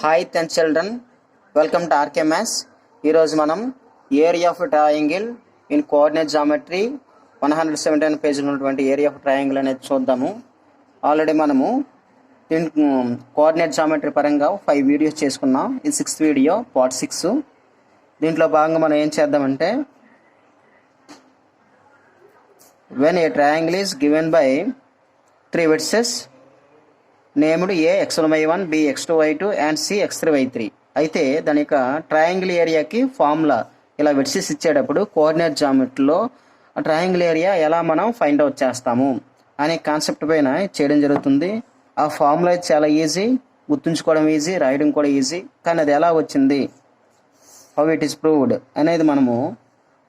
Hi 10th children, welcome to RK Maths. ఈరోజు మనం area of triangle in coordinate geometry 179 పేజీలో ఉన్నటువంటి area of triangle అనేది చూద్దాము. ఆల్రెడీ మనము కోఆర్డినేట్ జామెట్రీ పరంగా 5 వీడియోస్ చేసుకున్నాం. ఇది 6th వీడియో పార్ట్ 6. దీంట్లో భాగంగా మనం ఏం చేద్దామంటే when a triangle is given by 3 vertices named A x1y1 b x2y2 and c x3y3 అయితే దాని యొక్క ట్రయాంగిల్ ఏరియాకి ఫార్ములా ఇలా వెర్టిసెస్ ఇచ్చేటప్పుడు కోఆర్డినేట్ జామెట్రీలో ట్రయాంగిల్ ఏరియా ఎలా మనం ఫైండ్ అవుట్ చేస్తాము అనే కాన్సెప్ట్ పైన చేయడం జరుగుతుంది. ఆ ఫార్ములా చాలా ఈజీ, గుర్తుంచుకోవడం ఈజీ, రాయడం కూడా ఈజీ. కానీ అది ఎలా వచ్చింది, హౌ ఇట్ ఈస్ ప్రూవ్డ్ అనేది మనము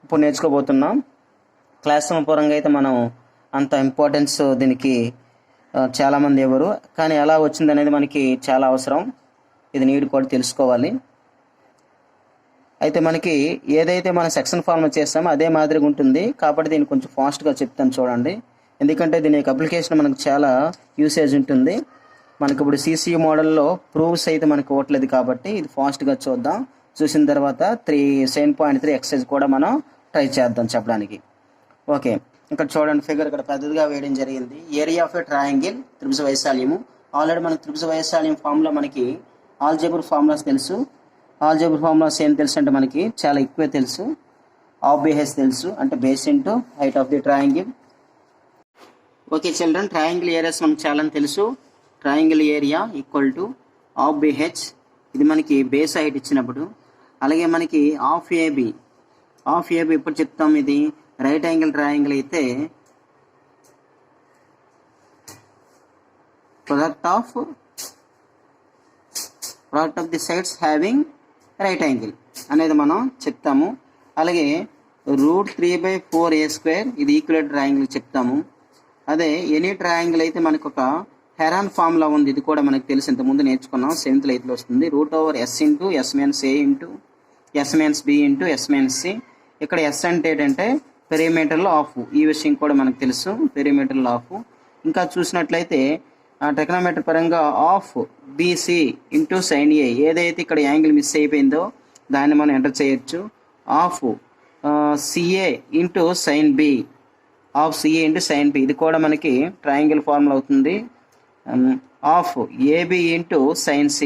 ఇప్పుడు నేర్చుకోబోతున్నాం. క్లాస్ రూమ్ పరంగా అయితే మనం అంత ఇంపార్టెన్స్ దీనికి చాలామంది ఎవరు, కానీ ఎలా వచ్చింది అనేది మనకి చాలా అవసరం. ఇది నీడ్ కూడా తెలుసుకోవాలి. అయితే మనకి ఏదైతే మన సెక్షన్ ఫార్మ్ చేస్తామో అదే మాదిరిగా ఉంటుంది కాబట్టి దీన్ని కొంచెం ఫాస్ట్గా చెప్తాను చూడండి. ఎందుకంటే దీని యొక్క అప్లికేషన్ మనకు చాలా యూసేజ్ ఉంటుంది. మనకి ఇప్పుడు సిసియు మోడల్లో ప్రూఫ్స్ అయితే మనకి ఇవ్వట్లేదు కాబట్టి ఇది ఫాస్ట్గా చూద్దాం. చూసిన తర్వాత 7.3 ఎక్సర్సైజ్ కూడా మనం ట్రై చేద్దాం చెప్పడానికి. ఓకే, ఇక్కడ చూడండి ఫిగర్ ఇక్కడ పెద్దదిగా వేయడం జరిగింది. ఏరియా ఆఫ్ ఏ ట్రయాంగిల్ త్రిభుజ వైశాల్యము. ఆల్రెడీ మనకి త్రిభుజ వైశాల్యం ఫార్ములా మనకి ఆల్జీబ్రా ఫార్ములాస్ తెలుసు. ఆల్జీబ్రా ఫార్ములాస్ ఏం తెలుసు అంటే మనకి చాలా ఎక్కువే తెలుసు. ఆఫ్ బేస్ తెలుసు, అంటే base into height of the triangle. Okay children, triangle areas మనకు చాలా తెలుసు. Triangle area equal to half BH, ఇది మనకి బేస్ హైట్ ఇచ్చినప్పుడు. అలాగే మనకి ఆఫ్ ఏబి ఎప్పుడు చెప్తాం, ఇది రైట్ యాంగిల్ ట్రయాంగిల్ అయితే product of the sides having right angle అనేది మనం చెప్తాము. అలాగే √3/4a² ఇది ఈక్వల్ ట్రయాంగిల్ చెప్తాము. అదే ఎనీ ట్రయాంగిల్ అయితే మనకు ఒక హెరాన్ ఫార్ములా ఉంది, ఇది కూడా మనకు తెలిసి ఇంతకుముందు నేర్చుకున్నాం. 7th 8th వస్తుంది. √S into S - A into S - B into S - C. ఇక్కడ S అంటే ఏంటంటే పెరిమీటర్లో ఆఫ్, ఈ విషయం కూడా మనకు తెలుసు, పెరిమీటర్లో ఆఫ్. ఇంకా చూసినట్లయితే ట్రిగ్నోమెట్రీ పరంగా of BC into sin A, ఏదైతే ఇక్కడ యాంగిల్ మిస్ అయిపోయిందో దాన్ని మనం ఎంటర్ చేయొచ్చు. Of CA into sin B, of CA into sin B, ఇది కూడా మనకి ట్రయాంగిల్ ఫార్ములా అవుతుంది. Of AB into sin C,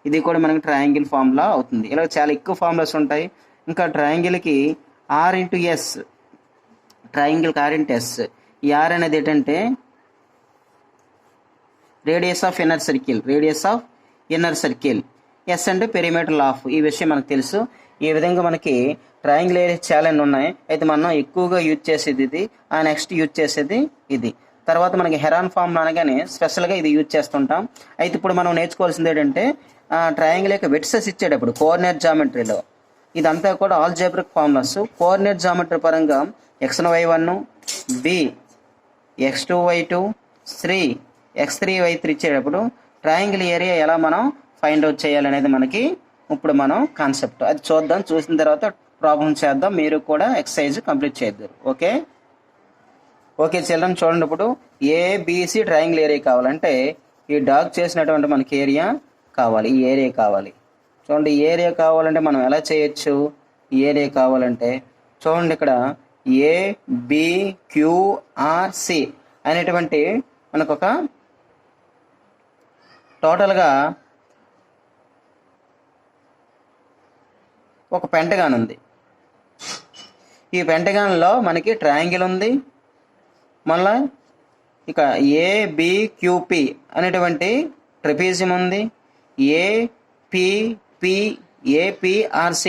ఇది కూడా మనకి ట్రయాంగిల్ ఫార్ములా అవుతుంది. ఇలా చాలా ఎక్కువ ఫార్ములాస్ ఉంటాయి. ఇంకా ట్రయాంగిల్కి R ఇంటూ S, ట్రయాంగిల్కి R ఇంటూ S. ఈ R అనేది ఏంటంటే radius of inner circle. S అంటే పెరిమీటర్ ఆఫ్, ఈ విషయం మనకు తెలుసు. ఈ విధంగా మనకి ట్రయాంగిల్ ఏరియా చాలా ఉన్నాయి. అయితే మనం ఎక్కువగా యూజ్ చేసేది ఇది, నెక్స్ట్ యూజ్ చేసేది ఇది. తర్వాత మనకి హెరాన్ ఫార్మ్ అనగానే స్పెషల్గా ఇది యూజ్ చేస్తుంటాం. అయితే ఇప్పుడు మనం నేర్చుకోవాల్సింది ఏంటంటే ట్రయాంగిల్ యొక్క వెర్టిసెస్ ఇచ్చేటప్పుడు కోఆర్డినేట్ జామెట్రీలో ఇదంతా కూడా ఆల్జీబ్రిక్ ఫార్ములాస్. కోఆర్డినేట్ జామెట్రీ పరంగా x1y1 b x2y2 c x3y3 ఇచ్చేటప్పుడు ట్రయాంగిల్ ఏరియా ఎలా మనం ఫైండ్ అవుట్ చేయాలనేది మనకి ఇప్పుడు మనం కాన్సెప్ట్ అది చూద్దాం. చూసిన తర్వాత ప్రాబ్లం చేద్దాం, మీరు కూడా ఎక్సర్సైజ్ కంప్లీట్ చేద్దారు. ఓకే చిల్డ్రన్, చూడండి ఇప్పుడు ABC ట్రయాంగిల్ ఏరియా కావాలంటే ఈ డాగ్ చేసినటువంటి మనకి ఏరియా కావాలి, ఈ ఏరియా కావాలి. చూడండి ఈ ఏరియా కావాలంటే మనం ఎలా చేయొచ్చు, ఈ ఏరియా కావాలంటే చూడండి ఇక్కడ ABQRC అనేటువంటి మనకు ఒక టోటల్గా ఒక పెంటగాన్ ఉంది. ఈ పెంటగాన్లో మనకి ట్రయాంగిల్ ఉంది, మళ్ళా ఇక ABQP అనేటువంటి ట్రెపీజియం ఉంది, APRC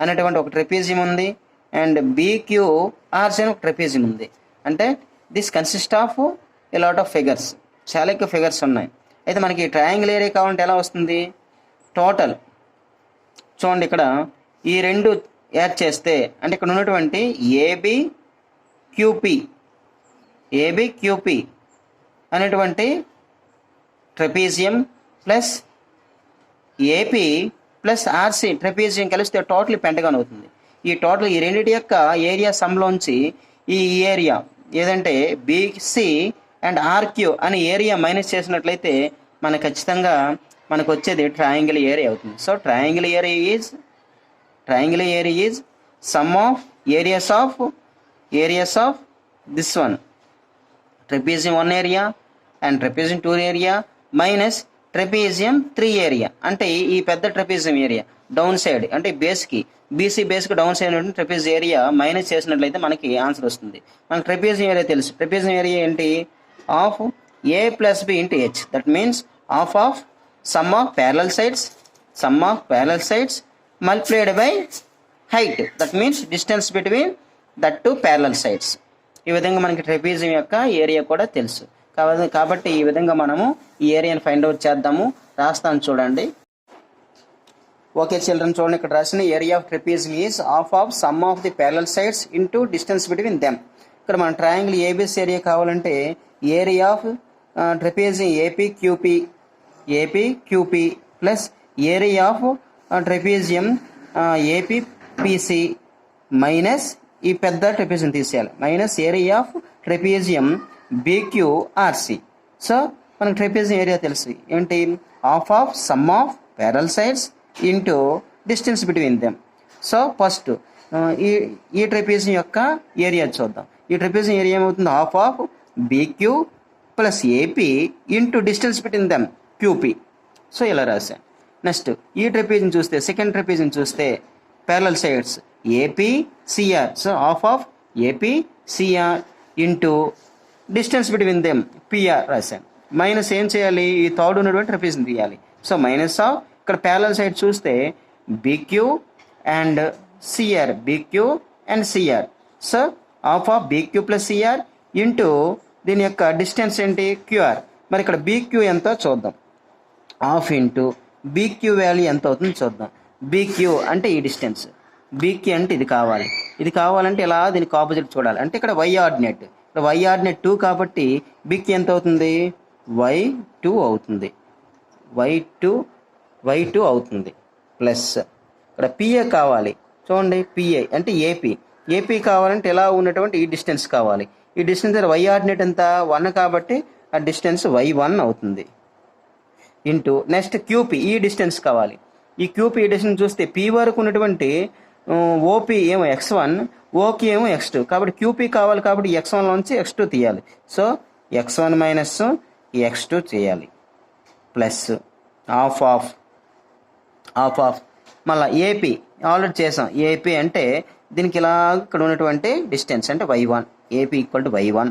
అనేటువంటి ఒక ట్రెపీజియం ఉంది, అండ్ BQRC అని ఒక ట్రెపీజియం ఉంది. అంటే this consist of a lot of figures, చాలా ఎక్కువ ఫిగర్స్ ఉన్నాయి. అయితే మనకి ట్రయాంగిల్ ఏరియా కావాలంటే ఎలా వస్తుంది, టోటల్ చూడండి ఇక్కడ ఈ రెండు యాడ్ చేస్తే అంటే ఇక్కడ ఉన్నటువంటి ABQP అనేటువంటి trapezium plus AP plus RC trapezium కలిస్తే టోటల్ పెంటగాన్ అవుతుంది. ఈ టోటల్ ఈ రెండింటి యొక్క ఏరియా సమ్లోంచి ఈ ఏరియా ఏదంటే BC అండ్ RQ అని ఏరియా మైనస్ చేసినట్లయితే మనకు ఖచ్చితంగా మనకు వచ్చేది ట్రయాంగిల్ ఏరియా అవుతుంది. So triangle area is some of areas of this one trapezium 1 area and trapezium 2 area minus trapezium 3 area. అంటే ఈ పెద్ద ట్రెపీజియం ఏరియా డౌన్ సైడ్ అంటే బీసీ బేస్కి డౌన్ సైడ్ ఉంటుంది ట్రెపీజ్ ఏరియా మైనస్ చేసినట్లయితే మనకి ఆన్సర్ వస్తుంది. మనకి ట్రెపీజియం ఏరియా తెలుసు. ట్రెపీజియం ఏరియా ఏంటి? Of A plus B into H. That means half of sum of parallel sides multiplied by height. That means distance between that two parallel sides. ఈ విధంగా మనకి trapezium యొక్క area కూడా తెలుసు. కాబట్టి ఈ విధంగా మనము ఈ ఏరియాని ఫైండ్ అవుట్ చేద్దాము. రాస్తాను చూడండి. ఓకే చిల్డ్రన్, చూడండి ఇక్కడ రాసిన area of trapezium is half of sum of the parallel sides into distance between them. ఇక్కడ మన ట్రయాంగిల్ ఏబిసి ఏరియా కావాలంటే area of trapezium APQP plus area of trapezium APPC minus ఈ పెద్ద ట్రెపీజియం తీసేయాలి minus area of trapezium BQRC. So మనకు trapezium area తెలుసు ఏంటి? Half of sum of parallel sides into distance between them. So first ఈ trapezium యొక్క area చూద్దాం. ఈ ట్రెపీజియం ఏరియా ఏమవుతుంది? Half of BQ plus AP into distance between them QP. So ఇలా రాశాను. నెక్స్ట్ ఈ ట్రెపీజియం చూస్తే సెకండ్ ట్రెపీజియం చూస్తే parallel sides APCR. So half of APCR into distance between them PR రాశాను. మైనస్ ఏం చేయాలి? ఈ థర్డ్ ఉన్నటువంటి ట్రెపీజియం తీయాలి. సో మైనస్ ఆఫ్ ఇక్కడ ప్యారలల్ సైడ్ చూస్తే BQ and CR. So half of BQ plus CR into దీని యొక్క డిస్టెన్స్ ఏంటి? క్యూఆర్. మరి ఇక్కడ బీక్యూ ఎంతో చూద్దాం. హాఫ్ ఇంటూ బీక్యూ వాల్యూ ఎంత అవుతుంది చూద్దాం. బీక్యూ అంటే ఈ డిస్టెన్స్, బీక్యూ అంటే ఇది కావాలి. ఇది కావాలంటే ఇలా దీనికి ఆపోజిట్ చూడాలి. అంటే ఇక్కడ వై ఆర్డినేట్ 2 కాబట్టి బీక్యూ ఎంత అవుతుంది? y2 అవుతుంది. y2 అవుతుంది ప్లస్ ఇక్కడ పిఏ కావాలి. చూడండి పిఏ అంటే ఏపీ కావాలంటే ఎలా ఉన్నటువంటి ఈ డిస్టెన్స్ కావాలి. ఈ డిస్టెన్స్ వై ఆర్డినేట్ ఎంత? 1 కాబట్టి ఆ డిస్టెన్స్ y1 అవుతుంది. ఇంటూ నెక్స్ట్ క్యూపీ ఈ డిస్టెన్స్ కావాలి. ఈ క్యూపీ ఈ డిస్టెన్స్ చూస్తే పీ వరకు ఉన్నటువంటి ఓపీ ఏమో x1, ఓకి ఏమో x2 కాబట్టి క్యూపీ కావాలి కాబట్టి x1లోంచి x2 తీయాలి. సో x1 మైనస్ x2 చేయాలి ప్లస్ హాఫ్ ఆఫ్ మళ్ళీ ఏపీ ఆల్రెడీ చేసాం. ఏపీ అంటే దీనికి ఇలా ఇక్కడ ఉన్నటువంటి డిస్టెన్స్ అంటే y1, AP equal to y1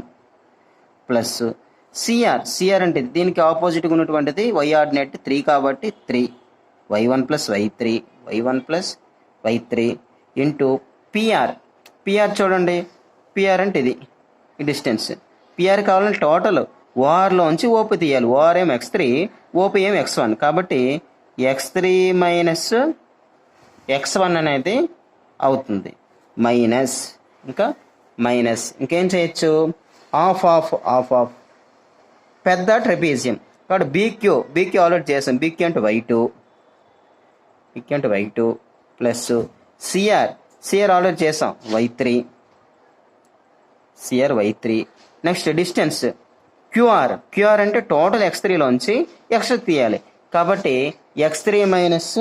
plus CR అంటే దీనికి ఆపోజిట్గా ఉన్నటువంటిది వై ఆర్డినేట్ 3 కాబట్టి 3 y1 plus y3 into PR చూడండి. పిఆర్ అంటే ఇది ఈ డిస్టెన్స్. పిఆర్ కావాలంటే టోటల్ ఓఆర్లోంచి ఓపీ తీయాలి. ఓఆర్ ఏం x3, ఓపీ ఏం x1 కాబట్టి x3 మైనస్ x1 అనేది అవుతుంది. మైనస్ ఇంకేం చేయొచ్చు? హాఫ్ ఆఫ్ పెద్ద ట్రెపీజియం కాబట్టి బీక్యూ ఆల్రెడీ చేసాం. బీక్యూ అంటే y2 ప్లస్ సిఆర్ ఆల్రెడీ చేసాం y3 నెక్స్ట్ డిస్టెన్స్ క్యూఆర్ అంటే టోటల్ x3లోంచి x తీయాలి కాబట్టి x3 minus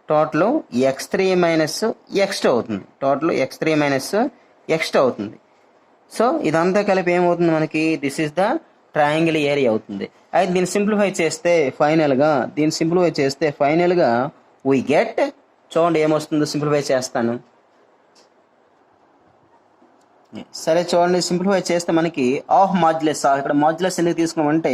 total x3 minus x2 అవుతుంది. సో ఇదంతా కలిపి ఏమవుతుంది మనకి? This is the triangle area అవుతుంది. అయితే దీన్ని సింప్లిఫై చేస్తే ఫైనల్గా వీ గెట్, చూడండి ఏమొస్తుందో సింప్లిఫై చేస్తాను. సరే చూడండి, సింప్లిఫై చేస్తే మనకి ఆఫ్ మాడ్యులస్. ఇక్కడ మాడ్యులస్ ఎందుకు తీసుకున్నామంటే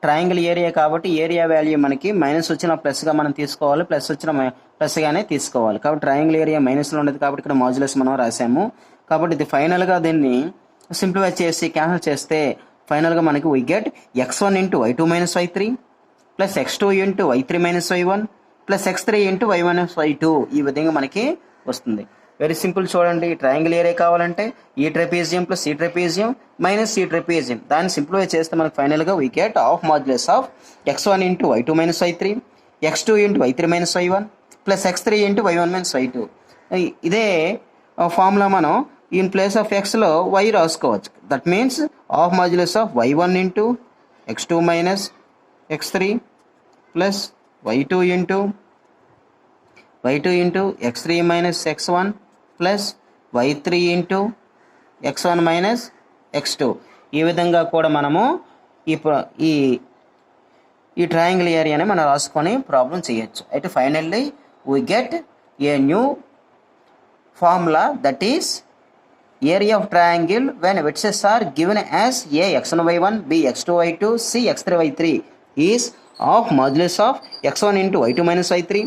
ట్రయాంగిల్ ఏరియా కాబట్టి ఏరియా వాల్యూ మనకి మైనస్ వచ్చిన ప్లస్గా మనం తీసుకోవాలి, ప్లస్ వచ్చిన ప్లస్గానే తీసుకోవాలి. కాబట్టి ట్రయాంగిల్ ఏరియా మైనస్లో ఉండదు కాబట్టి ఇక్కడ మాడ్యులస్ మనం రాసాము. కాబట్టి ఇది ఫైనల్గా దీన్ని సింప్లిఫై చేసి క్యాన్సిల్ చేస్తే ఫైనల్గా మనకి we get x1 into y2 minus y3 plus x2 into y3 minus y1 plus x3 into y1 minus y2 ఈ విధంగా మనకి వస్తుంది. Very simple. చూడండి ట్రయాంగిల్ ఏరియా కావాలంటే ఈ ట్రెపీజియం ప్లస్ ఈ ట్రెపీజియం మైనస్ ఈ ట్రెపీజియం దాన్ని సింప్లిఫై చేస్తే మనకి ఫైనల్గా we get half modulus of x1 into y2 minus y3 x2 into y3 minus y1 plus x3 into y1 minus y2. ఇదే ఫార్ములా మనం ఇన్ ప్లేస్ ఆఫ్ ఎక్స్లో why రాసుకోవచ్చు. That means of modulus of y1 into x2 minus x3 plus y2 into x3 minus x1 plus y3 into x1 minus x2. ఈ విధంగా కూడా మనము ఈ triangle ఏరియాని మనం రాసుకొని ప్రాబ్లం చేయొచ్చు. అయితే finally we get a new formula that is area of triangle when vertices are given as A x1 y1 b x2 y2 c x3 y3 is of modulus of x1 into y2 minus y3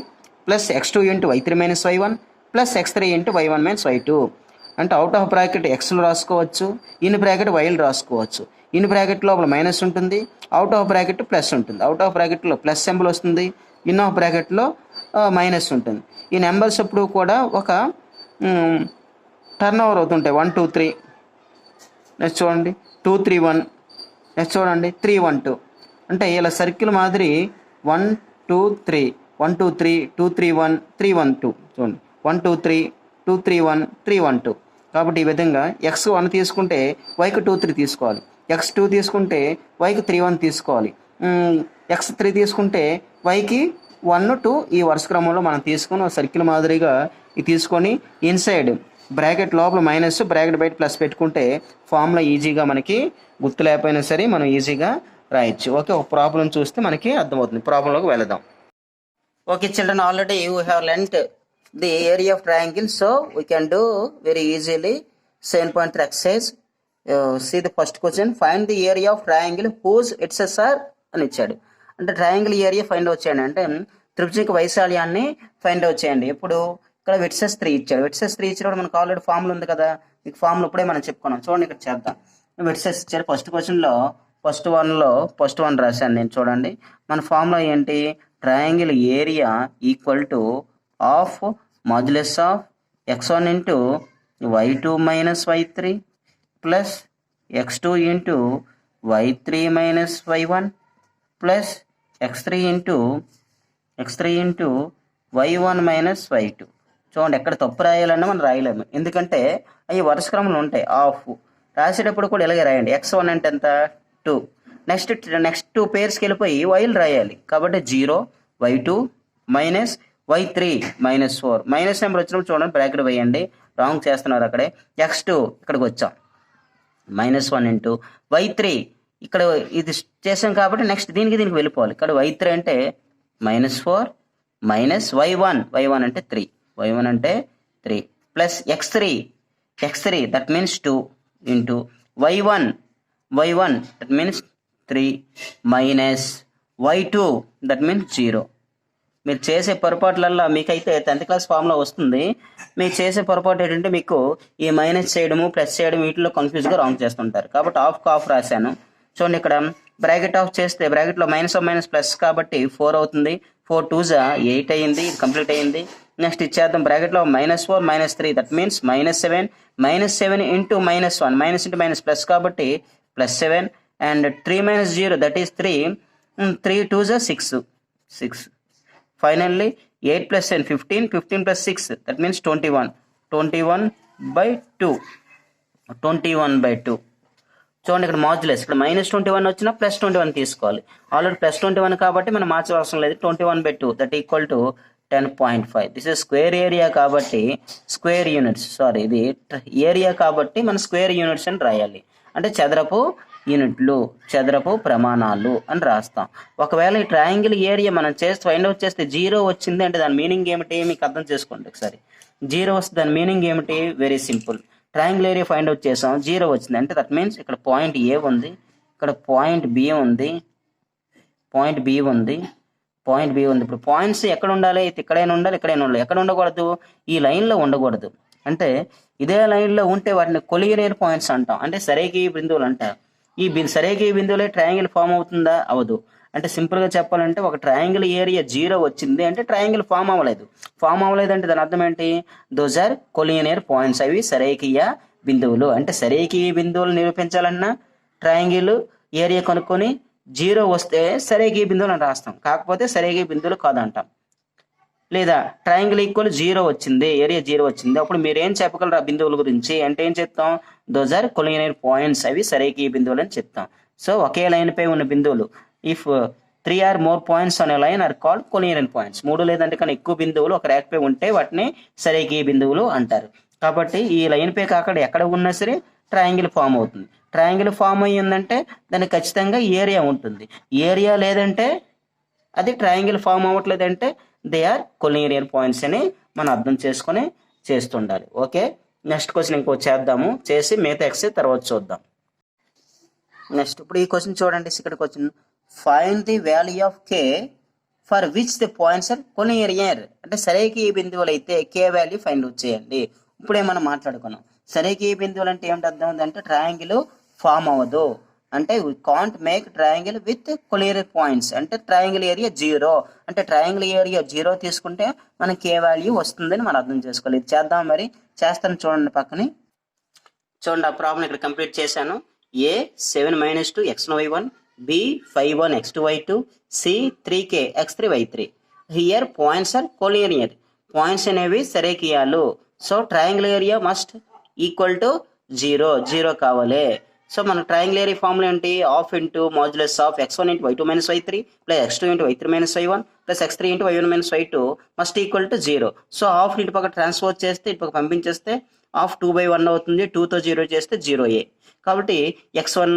plus x2 into y3 minus y1 plus x3 into y1 minus y2. అంటే out of bracket ఎక్స్లు రాసుకోవచ్చు, in bracket వైలు రాసుకోవచ్చు. In bracket లోపల minus ఉంటుంది, out of bracket plus ఉంటుంది. Out of బ్రాకెట్లో plus symbol వస్తుంది, in of బ్రాకెట్లో minus ఉంటుంది. ఈ నెంబర్స్ ఎప్పుడు కూడా ఒక టర్న్ ఓవర్ అవుతుంటాయి. 1 2 3, నెక్స్ట్ చూడండి 2 3 1, నెక్స్ట్ చూడండి 3 1 2. అంటే ఇలా సర్కిల్ మాదిరి 1 2 3 1 2 3 2 3 1 3 1 2. చూడండి 1 2 3 2 3 1 3 1 2. కాబట్టి ఈ విధంగా x1 తీసుకుంటే వైకి 2 3 తీసుకోవాలి, x2 తీసుకుంటే వైకి 3 1 తీసుకోవాలి, x3 తీసుకుంటే వైకి 1 2 ఈ వరుస క్రమంలో మనం తీసుకొని ఒక సర్కిల్ మాదిరిగా ఇది తీసుకొని ఇన్సైడ్ బ్రాకెట్ లోపల మైనస్ బ్రాకెట్ బయట ప్లస్ పెట్టుకుంటే ఫార్ములా ఈజీగా మనకి గుర్తు లేకపోయినా సరే మనం ఈజీగా రాయొచ్చు. ఓకే, ఒక ప్రాబ్లం చూస్తే మనకి అర్థమవుతుంది. ప్రాబ్లంలోకి వెళదాం. Okay children, already you have learned the area of triangle, so we can do very easily 7.3 exercise. See the first question, find the area of triangle whose edges are అని ఇచ్చాడు. అంటే triangle area find out చేయండి, అంటే త్రిభుజక వైశాల్యాన్ని find out చేయండి. ఇప్పుడు ఇక్కడ వెట్సెస్ 3 ఇచ్చాడు. వెట్సెస్ 3 ఇచ్చినప్పుడు మనకు ఆల్రెడీ ఫార్ములా ఉంది కదా, మీకు ఫార్ములా ఇప్పుడే మనం చెప్పుకున్నాం. చూడండి ఇక్కడ చేద్దాం. వెట్సెస్ ఇచ్చాడు. ఫస్ట్ వన్ రాశాను నేను. చూడండి మన ఫార్ములా ఏంటి, triangle area equal to of modulus of x1 into y2 minus y3 plus x2 into y3 minus y1 plus x3 into y1 minus y2. చూడండి ఎక్కడ తప్పు రాయాలన్నా మనం రాయలేము, ఎందుకంటే అవి వరుస క్రమంలో ఉంటాయి. ఆఫ్ రాసేటప్పుడు కూడా ఇలాగే రాయండి. x1 అంటే ఎంత 2, నెక్స్ట్ 2 పేర్స్కి వెళ్ళిపోయి వైలు రాయాలి. కాబట్టి 0 y2 minus y3 minus 4. Minus number వచ్చినప్పుడు చూడండి బ్రాకెట్ వేయండి, రాంగ్ చేస్తున్నారు అక్కడే. x2 ఇక్కడికి వచ్చాం, -1 ఇంటూ y3 ఇక్కడ ఇది చేసాం కాబట్టి నెక్స్ట్ దీనికి వెళ్ళిపోవాలి. ఇక్కడ y3 అంటే -4 మైనస్ y1 అంటే 3 plus x3 that means 2 into y1 that means 3 minus y2 that means 0. మీరు చేసే పొరపాట్లల్లో మీకైతే 10th క్లాస్ ఫార్ములా వస్తుంది. మీరు చేసే పొరపాటు ఏంటంటే మీకు ఈ మైనస్ చేయడము ప్లస్ చేయడం వీటిలో కన్ఫ్యూజ్గా రాంగ్ చేస్తుంటారు. కాబట్టి ఆఫ్ రాశాను. చూడండి ఇక్కడ బ్రాకెట్ ఆఫ్ చేస్తే బ్రాకెట్లో మైనస్ ప్లస్ కాబట్టి 4 అవుతుంది. 4 2s 8 అయ్యింది, ఇది కంప్లీట్ అయ్యింది. నెక్స్ట్ ఇచ్చేద్దాం బ్రాకెట్లో -4 -3 that means -7 into -1 minus into minus plus కాబట్టి +7 and 3 - 0 that is 3 2s 6. Finally 8 plus 10 15 plus 6 that means 21 by 2. చూడండి ఇక్కడ మాడ్యులస్ ఇక్కడ -21 వచ్చినా +21 తీసుకోవాలి. ఆల్రెడీ +21 కాబట్టి మనం మార్చవలసిన లేదు. 21/2 that equal to 10.5. This is square area కాబట్టి స్క్వేర్ యూనిట్స్, ఇది ఏరియా కాబట్టి మనం స్క్వేర్ యూనిట్స్ అని రాయాలి. అంటే చదరపు యూనిట్లు, చదరపు ప్రమాణాలు అని రాస్తాం. ఒకవేళ ఈ ట్రయాంగిల్ ఏరియా మనం ఫైండ్ అవుట్ చేస్తే 0 వచ్చింది అంటే దాని మీనింగ్ ఏమిటి మీకు అర్థం చేసుకోండి ఒకసారి. 0 వస్తే దాని మీనింగ్ ఏమిటి, very simple. Triangle area find out చేసాం, 0 వచ్చింది అంటే దట్ మీన్స్ ఇక్కడ పాయింట్ ఏ ఉంది, ఇక్కడ పాయింట్ బి ఉంది. ఇప్పుడు పాయింట్స్ ఎక్కడ ఉండాలి, ఇక్కడైనా ఉండాలి, ఎక్కడ ఉండకూడదు, ఈ లైన్లో ఉండకూడదు. అంటే ఇదే లైన్లో ఉంటే వాటిని కొలినియర్ పాయింట్స్ అంటాం, అంటే సరేకి బిందువులు అంటారు. ఈ సరేకి బిందువులే ట్రయాంగిల్ ఫామ్ అవుతుందా, అవదు. అంటే సింపుల్గా చెప్పాలంటే ఒక ట్రయాంగిల్ ఏరియా 0 వచ్చింది అంటే ట్రయాంగిల్ ఫామ్ అవ్వలేదు అంటే దాని అర్థం ఏంటి, దోస్ ఆర్ కొలినియర్ పాయింట్స్, అవి సరేకియ బిందువులు. అంటే సరేకియ బిందువులు నిరూపించాలన్నా ట్రయాంగిల్ ఏరియా కనుక్కొని 0 వస్తే సరేకియ బిందువులు అని రాస్తాం, కాకపోతే సరేకియ బిందువులు కాదంటాం. లేదా ట్రయాంగిల్ ఈక్వల్ 0 వచ్చింది, ఏరియా 0 వచ్చింది, అప్పుడు మీరు ఏం చెప్పగలరు ఆ బిందువుల గురించి అంటే ఏం చెప్తాం? దోస్ ఆర్ కొలీనియర్ పాయింట్స్, అవి సరైన బిందువులు అని చెప్తాం. సో ఒకే లైన్ పై ఉన్న బిందువులు, if 3 or more points on a line are called collinear points. 3 లేదంటే కన్నా ఎక్కువ బిందువులు ఒక రేఖపై ఉంటే వాటిని సరైన బిందువులు అంటారు. కాబట్టి ఈ లైన్ పై కాకుండా ఎక్కడ ఉన్నా సరే ట్రయాంగిల్ ఫామ్ అవుతుంది. ట్రయాంగిల్ ఫామ్ అయ్యిందంటే దానికి ఖచ్చితంగా ఏరియా ఉంటుంది. ఏరియా లేదంటే అది ట్రయాంగిల్ ఫామ్ అవ్వట్లేదంటే దే ఆర్ కొలీనియర్ పాయింట్స్ అని మనం అర్థం చేసుకొని చేస్తుండాలి. ఓకే, నెక్స్ట్ క్వశ్చన్ ఇంకో చేద్దాము, చేసి మిగతా ఎక్సైజ్ తర్వాత చూద్దాం. నెక్స్ట్ ఇప్పుడు ఈ క్వశ్చన్ చూడండి. ఇక్కడ question, find the value of K for which the points are collinear. అంటే సరైన బిందువులు అయితే కే వాల్యూ ఫైండ్ అవుట్ చేయండి. ఇప్పుడే మనం మాట్లాడుకున్నాం సరైన బిందువులు అంటే ఏమిటి అర్థం అంటే ట్రయాంగిల్ ఫామ్ అవ్వదు, అంటే we can't make triangle with collinear points. అంటే ట్రయాంగిల్ ఏరియా 0, అంటే ట్రయాంగిల్ ఏరియా 0 తీసుకుంటే మనకి కే వాల్యూ వస్తుందని మనం అర్థం చేసుకోవాలి. ఇది చేద్దాం, మరి చేస్తాను చూడండి పక్కని. చూడండి ఆ ప్రాబ్లం ఇక్కడ కంప్లీట్ చేశాను. A 7 - 2 x1y1, B 5 1 x2y2, C 3k x3y3. Here points are collinear. Points అనేవి సరేకియాలు. So triangle area must equal to 0 కావాలి. సో మన ట్రయాంగిల్ ఏరియా ఫార్ములా ఏంటి? Half into modulus of x1 × y2 - y3 plus x2 × y3 - y1 plus x3 × y1 - y2 must equal to 0. So half ఇటు పక్క transfer చేస్తే ఇటు పక్క పంపించేస్తే half 2/1 అవుతుంది. 2తో 0 చేస్తే 0a. కాబట్టి x1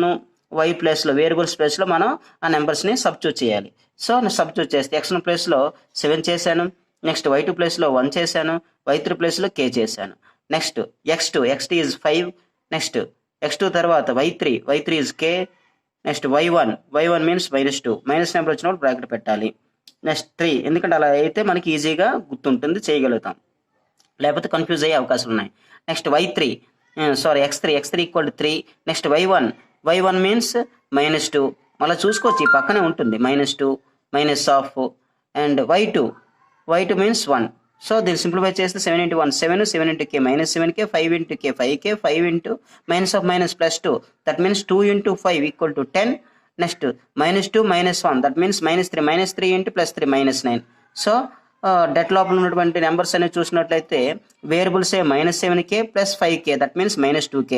y ప్లేస్లో వేరియబుల్స్ ప్లేస్లో మనం ఆ నెంబర్స్ని సబ్స్టిట్యూట్ చేయాలి. సో సబ్స్టిట్యూట్ చేస్తే x1 ప్లేస్లో 7 చేశాను, నెక్స్ట్ y2 ప్లేస్లో 1 చేశాను, y3 ప్లేస్లో k చేశాను. Next x2 is 5, next x2 తర్వాత y3 is k, next y1 means -2, minus number వచ్చినప్పుడు బ్రాకెట్ పెట్టాలి. నెక్స్ట్ 3, ఎందుకంటే అలా అయితే మనకి ఈజీగా గుర్తుంటుంది, చేయగలుగుతాం, లేకపోతే కన్ఫ్యూజ్ అయ్యే అవకాశాలు ఉన్నాయి. Next x3 equal to 3, next y1 means -2, మళ్ళీ చూసుకోవచ్చు ఈ పక్కనే ఉంటుంది -2 minus of, and y2 means 1. So దీన్ని సింప్లిఫై చేస్తే 7 × 1 7, 7 × k -7k, 5 × k 5k, 5 × -2 that means 2 × 5 equal to 10. Next -2 -1 that means -3 × +3 -9. So det లోపల ఉన్నటువంటి నెంబర్స్ అనేవి చూసినట్లయితే variables -7k + 5k that means -2k.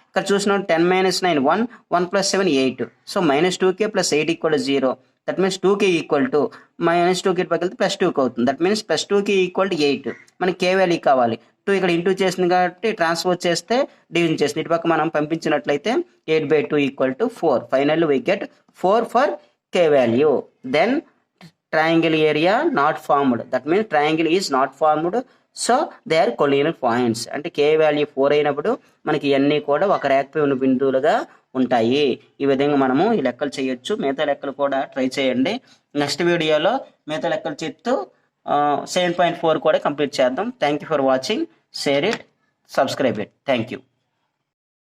ఇక్కడ చూసినట్టు 10 - 9 1, 1 + 7 8. So -2k + 8 equal 0. That means 2k equal to -2k పక్కన +2k అవుతుంది. That means +2k equal to 8. మనకి కే value కావాలి. 2 ఇక్కడ ఇంటూ చేసింది కాబట్టి ట్రాన్స్ఫర్ చేస్తే డివిజన్ చేసింది. ఇటు పక్క మనం పంపించినట్లయితే 8/2 equal to 4. Finally we get 4 for K value. Then triangle area not formed, that means triangle is not formed, so they are collinear points. అంటే k వాల్యూ 4 అయినప్పుడు మనకి ఇవన్నీ కూడా ఒక రేఖపై ఉన్న బిందువులుగా ఉంటాయి. ఈ విధంగా మనము ఈ లెక్కలు చేయొచ్చు. మిగతా లెక్కలు కూడా ట్రై చేయండి. నెక్స్ట్ వీడియోలో మిగతా లెక్కలు చెప్తూ 7.4 కూడా కంప్లీట్ చేద్దాం. Thank you for watching. Share it, subscribe it. Thank you.